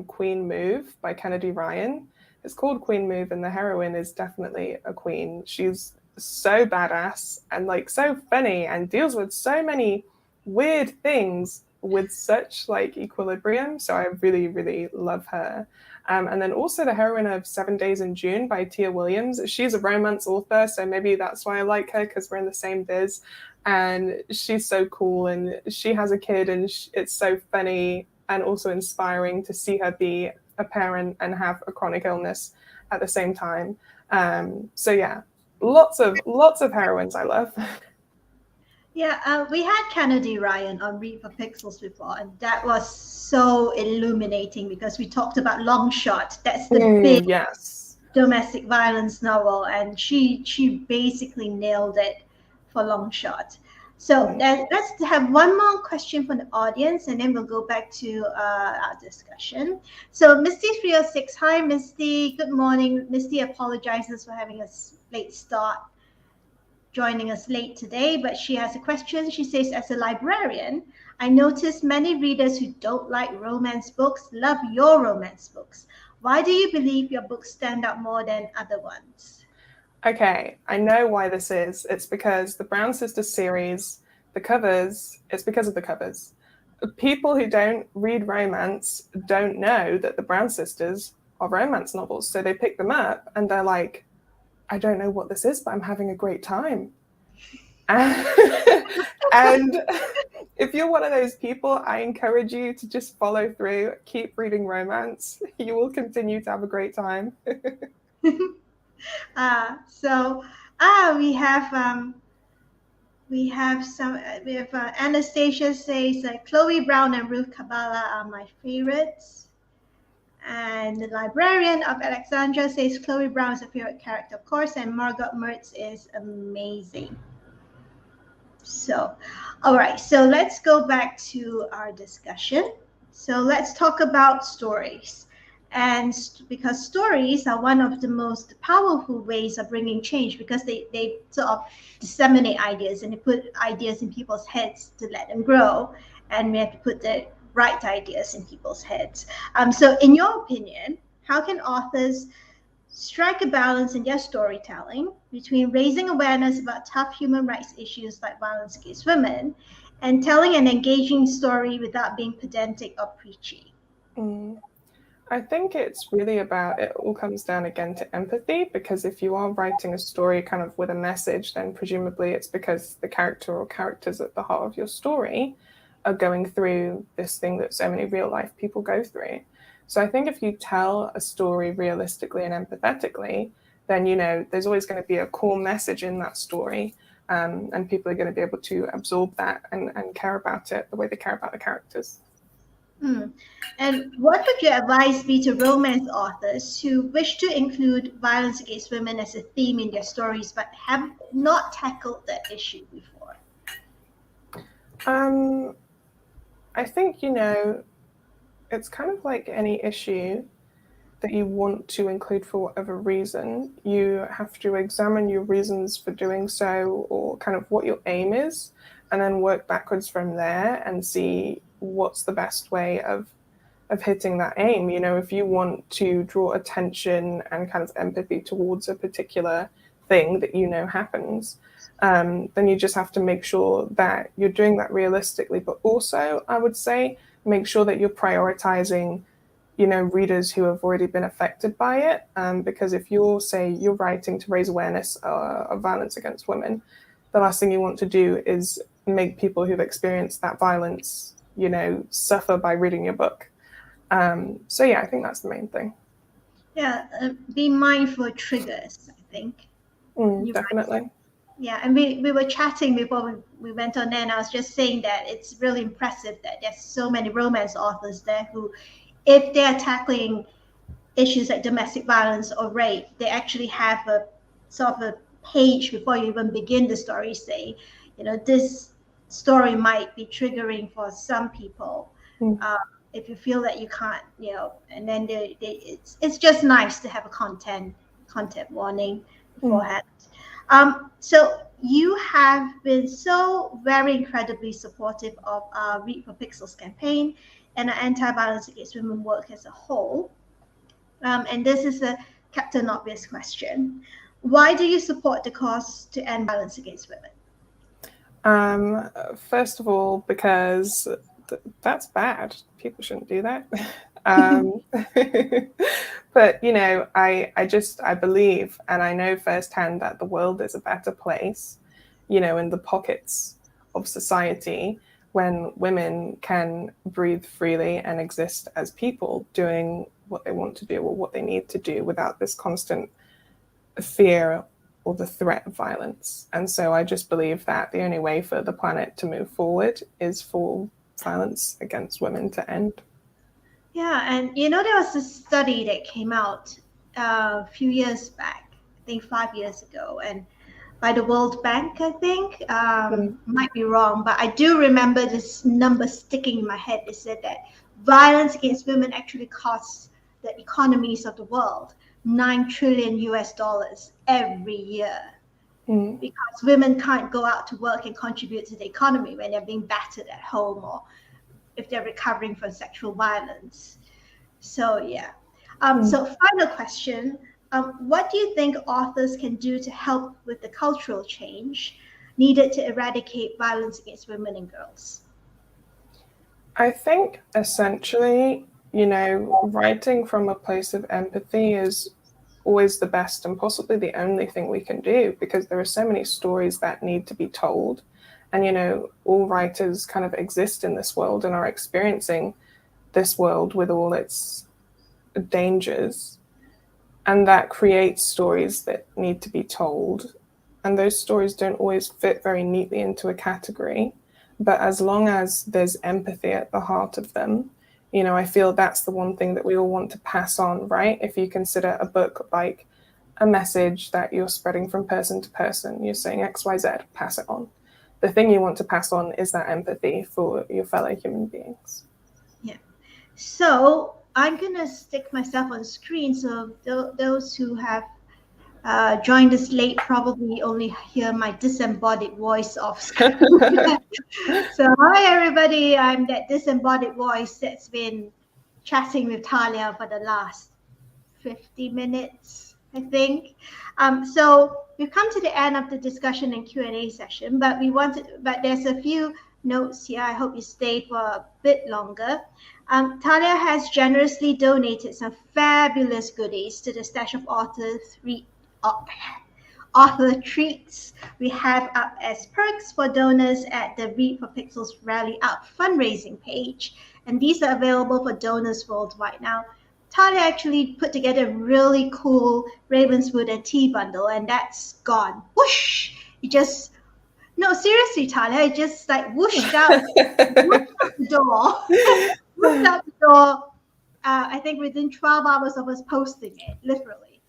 Queen Move by Kennedy Ryan, it's called Queen Move, and the heroine is definitely a queen. She's so badass and so funny and deals with so many weird things with such equilibrium. So I really, really love her. And then also the heroine of 7 Days in June by Tia Williams. She's a romance author, so maybe that's why I like her, because we're in the same biz. And she's so cool, and she has a kid, and it's so funny and also inspiring to see her be a parent and have a chronic illness at the same time. So yeah, lots of heroines I love. Yeah, we had Kennedy Ryan on Read for Pixels before, and that was so illuminating because we talked about Long Shot. That's the big Yes. domestic violence novel, and she basically nailed it for Long Shot. So let's have one more question from the audience, and then we'll go back to our discussion. So Misty 306, hi Misty, good morning. Misty apologizes for having a late start, joining us late today, but she has a question. She says, as a librarian, I notice many readers who don't like romance books love your romance books. Why do you believe your books stand out more than other ones? Okay, I know why this is. It's because the Brown Sisters series, the covers, it's because of the covers. People who don't read romance don't know that the Brown Sisters are romance novels. So they pick them up and they're like, I don't know what this is, but I'm having a great time. And, and if you're one of those people, I encourage you to just follow through, keep reading romance. You will continue to have a great time. So we have some we have Anastasia says Chloe Brown and Ruth Kabbalah are my favorites. And the librarian of Alexandra says Chloe Brown is a favorite character, of course, and Margot Mertz is amazing. So, all right, so let's go back to our discussion. So let's talk about stories. And because stories are one of the most powerful ways of bringing change because they sort of disseminate ideas and they put ideas in people's heads to let them grow. And we have to put the right ideas in people's heads. So, in your opinion, how can authors strike a balance in their storytelling between raising awareness about tough human rights issues like violence against women and telling an engaging story without being pedantic or preachy? I think it's really about, it all comes down again to empathy, because if you are writing a story kind of with a message, then presumably it's because the character or characters at the heart of your story are going through this thing that so many real life people go through. So I think if you tell a story realistically and empathetically, then, you know, there's always going to be a core message in that story. And people are going to be able to absorb that and care about it the way they care about the characters. And what would your advice be to romance authors who wish to include violence against women as a theme in their stories but have not tackled that issue before? I think, you know, it's kind of like any issue that you want to include for whatever reason. You have to examine your reasons for doing so, or kind of what your aim is, and then work backwards from there and see what's the best way of hitting that aim. You know, if you want to draw attention and kind of empathy towards a particular thing that you know happens, then you just have to make sure that you're doing that realistically. But also, I would say, make sure that you're prioritizing, you know, readers who have already been affected by it. Because if you're, say, you're writing to raise awareness of violence against women, the last thing you want to do is make people who've experienced that violence, you know, suffer by reading your book. So yeah, I think that's the main thing. Yeah, be mindful of triggers, I think. Definitely. Yeah, and we were chatting before we went on there, and I was just saying that it's really impressive that there's so many romance authors there who, if they're tackling issues like domestic violence or rape, they actually have a sort of a page before you even begin the story, say, you know, this story might be triggering for some people. If you feel that you can't, you know, and then it's just nice to have a content warning beforehand. So you have been so very incredibly supportive of our Read for Pixels campaign and our anti-violence against women work as a whole. And this is a Captain Obvious question. Why do you support the cause to end violence against women? First of all, because that's bad. People shouldn't do that. um, but you know, I believe, and I know firsthand that the world is a better place, you know, in the pockets of society when women can breathe freely and exist as people doing what they want to do or what they need to do without this constant fear or the threat of violence. And so I just believe that the only way for the planet to move forward is for violence against women to end. Yeah, and you know, there was a study that came out a few years back, I think 5 years ago, and by the World Bank, I think. Might be wrong, but I do remember this number sticking in my head. It said that violence against women actually costs the economies of the world 9 trillion US dollars every year. Because women can't go out to work and contribute to the economy when they're being battered at home or if they're recovering from sexual violence. So yeah. So final question. What do you think authors can do to help with the cultural change needed to eradicate violence against women and girls? I think essentially, writing from a place of empathy is always the best and possibly the only thing we can do, because there are so many stories that need to be told. And, all writers kind of exist in this world and are experiencing this world with all its dangers. And that creates stories that need to be told. And those stories don't always fit very neatly into a category. But as long as there's empathy at the heart of them, I feel that's the one thing that we all want to pass on, right? If you consider a book like a message that you're spreading from person to person, you're saying XYZ, pass it on. The thing you want to pass on is that empathy for your fellow human beings. Yeah. So I'm going to stick myself on screen. So those who have joined us late probably only hear my disembodied voice off screen. So hi everybody, I'm that disembodied voice that's been chatting with Talia for the last 50 minutes, I think. So we've come to the end of the discussion and Q&A session, but there's a few notes here. I hope you stay for a bit longer. Talia has generously donated some fabulous goodies to the Stash of Author treats we have up as perks for donors at the Read for Pixels Rally Up fundraising page. And these are available for donors worldwide. Now, Talia actually put together a really cool Ravenswood and tea bundle, and that's gone. Whoosh! No, seriously, Talia, it just like whooshed out the door. Whooshed out the door, I think within 12 hours of us posting it, literally.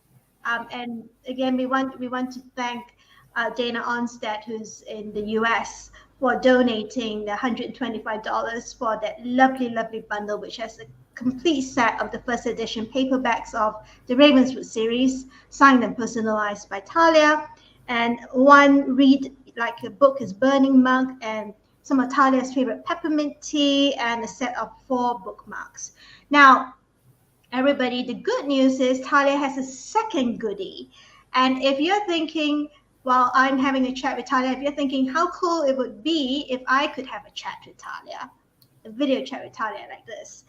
And again, we want to thank Dana Onstead, who's in the US, for donating the $125 for that lovely, lovely bundle, which has a complete set of the first edition paperbacks of the Ravenswood series, signed and personalized by Talia, and one read like a book is Burning Mug, and some of Talia's favorite peppermint tea, and a set of 4 bookmarks. Now, everybody, the good news is Talia has a second goodie. And if you're thinking, while I'm having a chat with Talia, if you're thinking how cool it would be if I could have a chat with Talia, a video chat with Talia like this,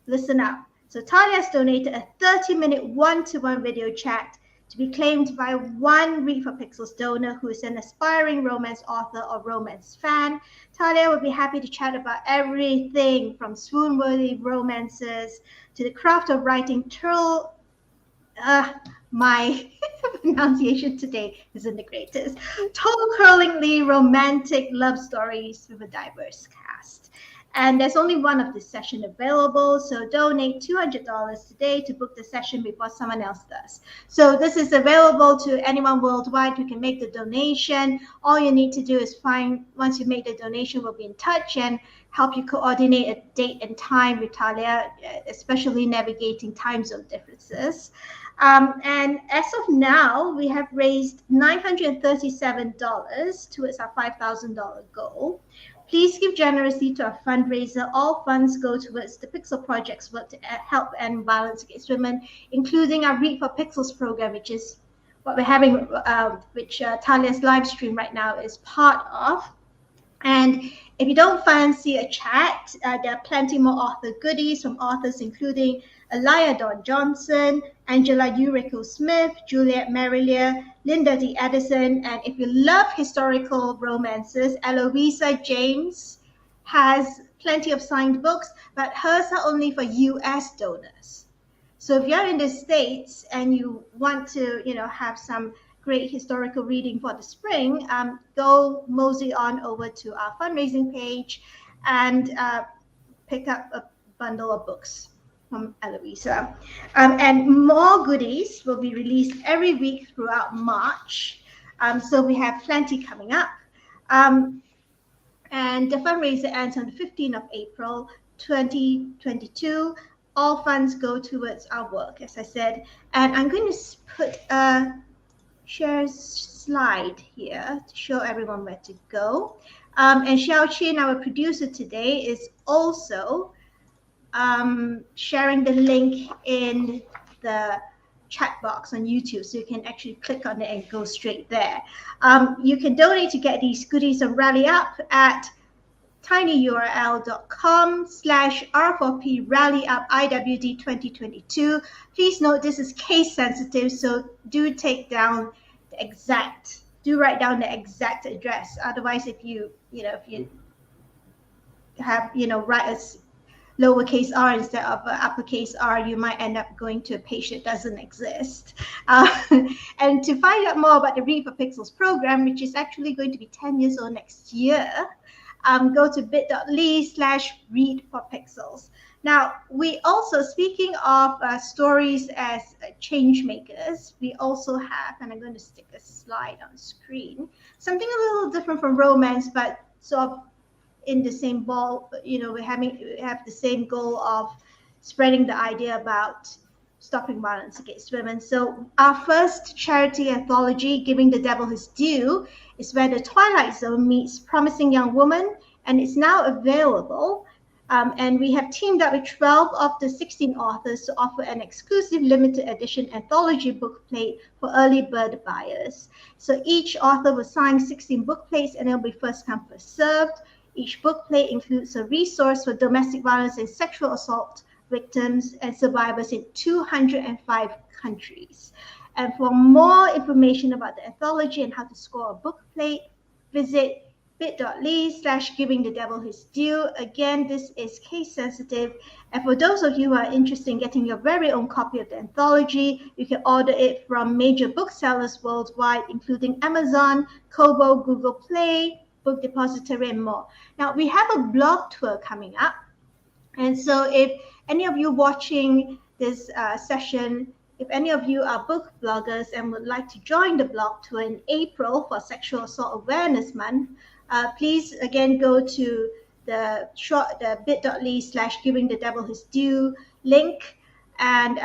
listen up. So Talia's donated a 30-minute one-to-one video chat to be claimed by one Read for Pixels donor who is an aspiring romance author or romance fan. Talia will be happy to chat about everything from swoon-worthy romances to the craft of writing my pronunciation today isn't the greatest. Toe-curlingly romantic love stories with a diverse cast. And there's only one of this session available, so donate $200 today to book the session before someone else does. So this is available to anyone worldwide who can make the donation. All you need to do is once you make the donation, we'll be in touch and help you coordinate a date and time with Talia, especially navigating time zone differences. And as of now, we have raised $937 towards our $5,000 goal. Please give generously to our fundraiser. All funds go towards the Pixel Project's work to help end violence against women, including our Read for Pixels program, which is what we're having, which Talia's live stream right now is part of. And if you don't fancy a chat, there are plenty more author goodies from authors including Elia Dawn Johnson, Angela Yuriko Smith, Juliet Marillier, Linda D. Edison, and if you love historical romances, Eloisa James has plenty of signed books, but hers are only for US donors. So if you're in the States and you want to, have some great historical reading for the spring, go mosey on over to our fundraising page and pick up a bundle of books from Eloisa. And more goodies will be released every week throughout March. So we have plenty coming up. And the fundraiser ends on the 15th of April, 2022. All funds go towards our work, as I said. And I'm going to put a share slide here to show everyone where to go. And Xiao Chin, our producer today, is also sharing the link in the chat box on YouTube, so you can actually click on it and go straight there. You can donate to get these goodies on Rally Up at tinyurl.com/R4P Rally Up IWD 2022. Please note this is case sensitive, so do write down the exact address. Otherwise, if you have write a lowercase r instead of uppercase R, you might end up going to a page that doesn't exist. And to find out more about the Read for Pixels program, which is actually going to be 10 years old next year, go to bit.ly/readforpixels. Now, we also, speaking of stories as change makers, we also have, and I'm going to stick a slide on screen, something a little different from romance, but sort of in the same ball. We have the same goal of spreading the idea about stopping violence against women. So our first charity anthology, Giving the Devil His Due, is where the Twilight Zone meets Promising Young Woman, and it's now available. And we have teamed up with 12 of the 16 authors to offer an exclusive limited edition anthology bookplate for early bird buyers. So each author will sign 16 bookplates, and it'll be first come, first served. Each bookplate includes a resource for domestic violence and sexual assault victims and survivors in 205 countries. And for more information about the anthology and how to score a bookplate, visit bit.ly/giving the devil his due. Again, this is case sensitive. And for those of you who are interested in getting your very own copy of the anthology, you can order it from major booksellers worldwide, including Amazon, Kobo, Google Play, Book Depository, and more. Now, we have a blog tour coming up. And so if any of you watching this session, if any of you are book bloggers and would like to join the blog tour in April for Sexual Assault Awareness Month, please again go to the bit.ly/giving the devil his due link, and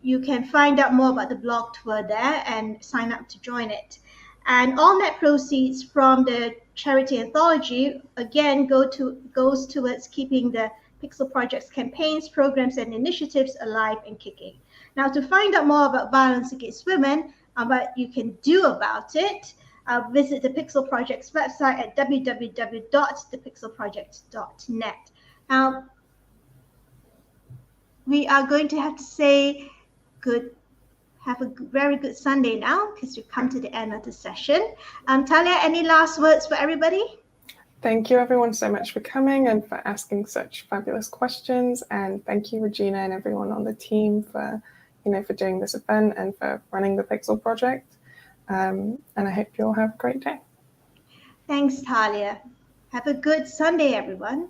you can find out more about the blog tour there and sign up to join it. And all net proceeds from the charity anthology again goes towards keeping the Pixel Project's campaigns, programs, and initiatives alive and kicking. Now, to find out more about violence against women and what you can do about it, visit the Pixel Project's website at www.thepixelproject.net. Now, we are going to have to say have a very good Sunday now, because we've come to the end of the session. Talia, any last words for everybody? Thank you everyone so much for coming and for asking such fabulous questions. And thank you, Regina, and everyone on the team for doing this event and for running the Pixel Project. And I hope you all have a great day. Thanks, Talia. Have a good Sunday, everyone.